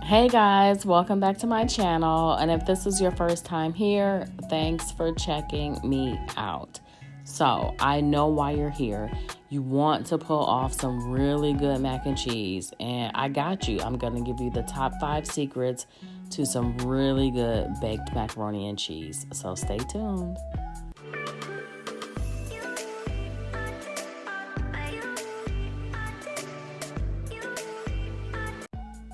Hey guys, welcome back to my channel, and if this is your first time here, thanks for checking me out. So, I know why you're here. You want to pull off some really good mac and cheese, and I got you. I'm going to give you the top 5 secrets to some really good baked macaroni and cheese. So, stay tuned.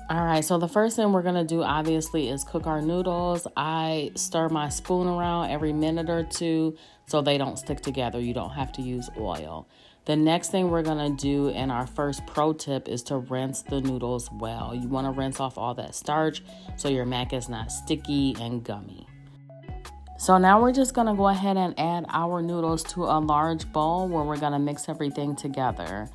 All right, so the first thing we're going to do, obviously, is cook our noodles. I stir my spoon around every minute or two so they don't stick together. You don't have to use oil. The next thing we're going to do, and our first pro tip, is to rinse the noodles well. You want to rinse off all that starch so your mac is not sticky and gummy. So now we're just going to go ahead and add our noodles to a large bowl where we're going to mix everything together.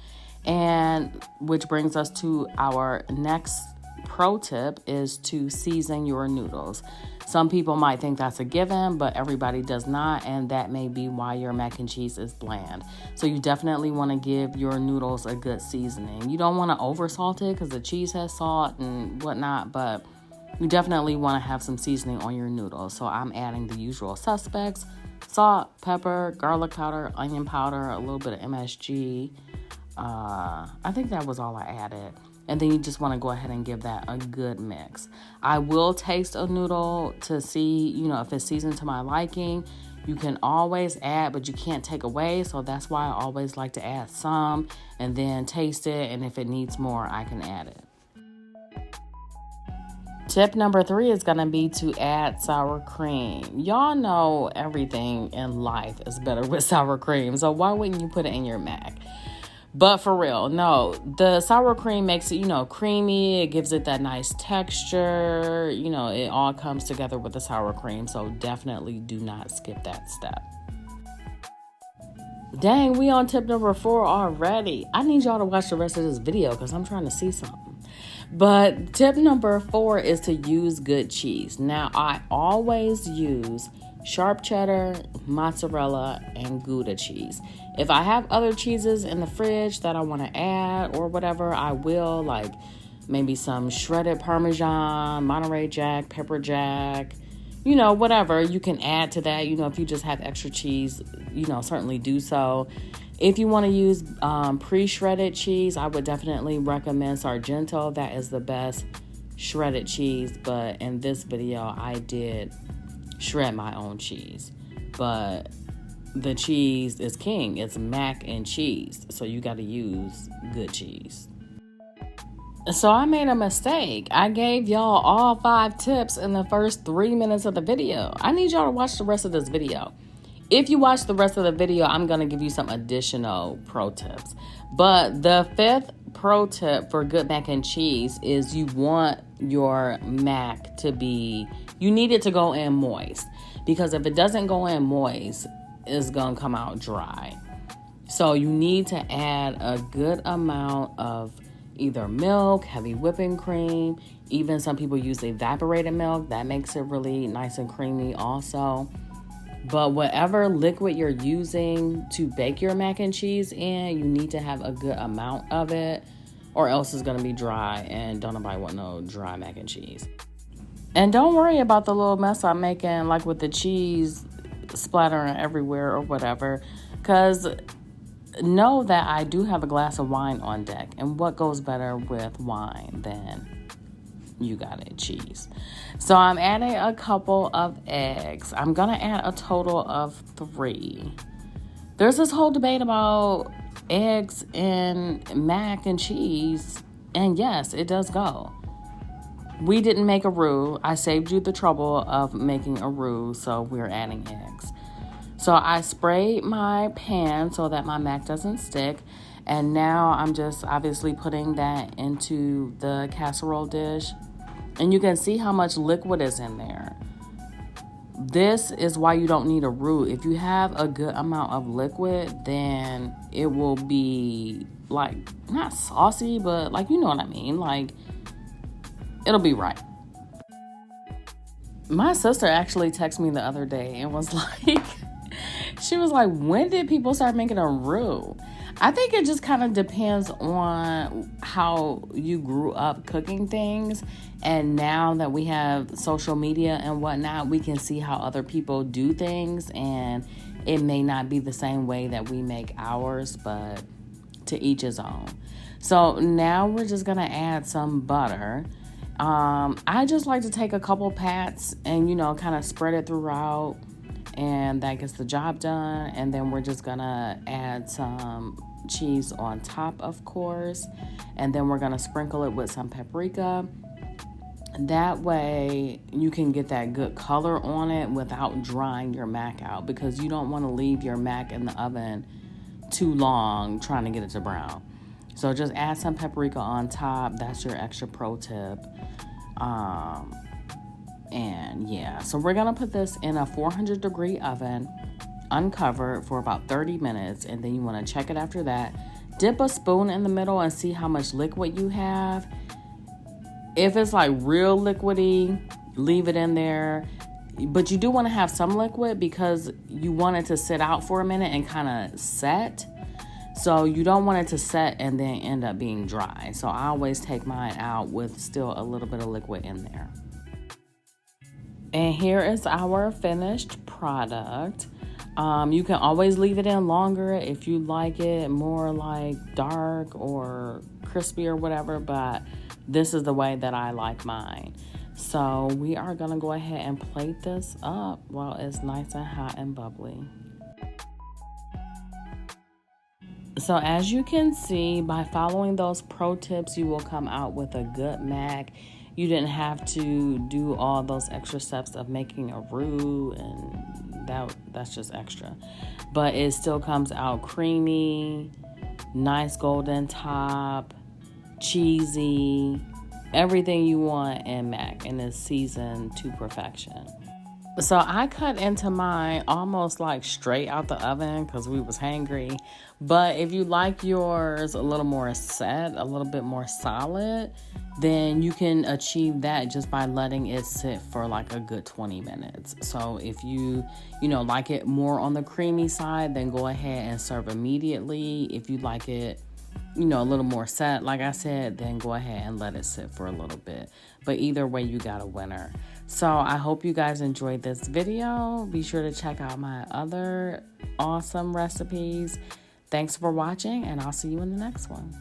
And which brings us to our next pro tip, is to season your noodles. Some people might think that's a given, but everybody does not, and that may be why your mac and cheese is bland. So you definitely want to give your noodles a good seasoning. You don't want to over salt it because the cheese has salt and whatnot, but you definitely want to have some seasoning on your noodles. So I'm adding the usual suspects: salt, pepper, garlic powder, onion powder, a little bit of MSG. I think that was all I added. And then you just want to go ahead and give that a good mix. I will taste a noodle to see, if it's seasoned to my liking. You can always add, but you can't take away. So that's why I always like to add some and then taste it. And if it needs more, I can add it. Tip number 3 is going to be to add sour cream. Y'all know everything in life is better with sour cream. So why wouldn't you put it in your mac? But for real, no, the sour cream makes it, creamy. It gives it that nice texture. It all comes together with the sour cream. So definitely do not skip that step. Dang, we on tip number 4 already. I need y'all to watch the rest of this video because I'm trying to see something. But tip number 4 is to use good cheese. Now, I always use sharp cheddar, mozzarella, and Gouda cheese. If I have other cheeses in the fridge that I want to add or whatever, I will, like maybe some shredded Parmesan, Monterey Jack, pepper jack, whatever you can add to that. If you just have extra cheese, certainly do so. If you want to use pre-shredded cheese, I would definitely recommend Sargento. That is the best shredded cheese. But in this video, I did shred my own cheese. But the cheese is king. It's mac and cheese. So you got to use good cheese. So I made a mistake. I gave y'all all 5 tips in the first 3 minutes of the video. I need y'all to watch the rest of this video. If you watch the rest of the video, I'm going to give you some additional pro tips. But the 5th pro tip for good mac and cheese is you want your mac to be, you need it to go in moist. Because if it doesn't go in moist, it's going to come out dry. So you need to add a good amount of either milk, heavy whipping cream. Even some people use evaporated milk. That makes it really nice and creamy also. But whatever liquid you're using to bake your mac and cheese in, you need to have a good amount of it, or else it's going to be dry, and don't nobody want no dry mac and cheese. And don't worry about the little mess I'm making, like with the cheese splattering everywhere or whatever, because know that I do have a glass of wine on deck. And what goes better with wine than, you got it, cheese. So I'm adding a couple of eggs. I'm going to add a total of 3. There's this whole debate about eggs in mac and cheese. And yes, it does go. We didn't make a roux. I saved you the trouble of making a roux, so we're adding eggs. So I sprayed my pan so that my mac doesn't stick. And now I'm just obviously putting that into the casserole dish. And you can see how much liquid is in there. This is why you don't need a roux. If you have a good amount of liquid, then it will be like, not saucy, but like, you know what I mean? Like, it'll be right. My sister actually texted me the other day and was like, she was like, when did people start making a roux? I think it just kind of depends on how you grew up cooking things. And now that we have social media and whatnot, we can see how other people do things. And it may not be the same way that we make ours, but to each his own. So now we're just going to add some butter. I just like to take a couple pats and, kind of spread it throughout. And that gets the job done. And then we're just going to add some cheese on top, of course. And then we're going to sprinkle it with some paprika. That way you can get that good color on it without drying your mac out, because you don't want to leave your mac in the oven too long trying to get it to brown. So just add some paprika on top. That's your extra pro tip. And yeah, so we're going to put this in a 400-degree oven, uncovered, for about 30 minutes. And then you want to check it after that. Dip a spoon in the middle and see how much liquid you have. If it's like real liquidy, leave it in there. But you do want to have some liquid because you want it to sit out for a minute and kind of set. So you don't want it to set and then end up being dry. So I always take mine out with still a little bit of liquid in there. And here is our finished product. You can always leave it in longer if you like it more like dark or crispy or whatever, but this is the way that I like mine. So we are going to go ahead and plate this up while it's nice and hot and bubbly. So as you can see, by following those pro tips, you will come out with a good mac. You didn't have to do all those extra steps of making a roux, and that's just extra. But it still comes out creamy, nice golden top, cheesy, everything you want in mac, and it's seasoned to perfection. So I cut into mine almost like straight out the oven because we was hangry. But if you like yours a little more set, a little bit more solid, then you can achieve that just by letting it sit for like a good 20 minutes. So if you like it more on the creamy side, then go ahead and serve immediately. If you like it a little more set, like I said, then go ahead and let it sit for a little bit. But either way, you got a winner. So I hope you guys enjoyed this video. Be sure to check out my other awesome recipes. Thanks for watching, and I'll see you in the next one.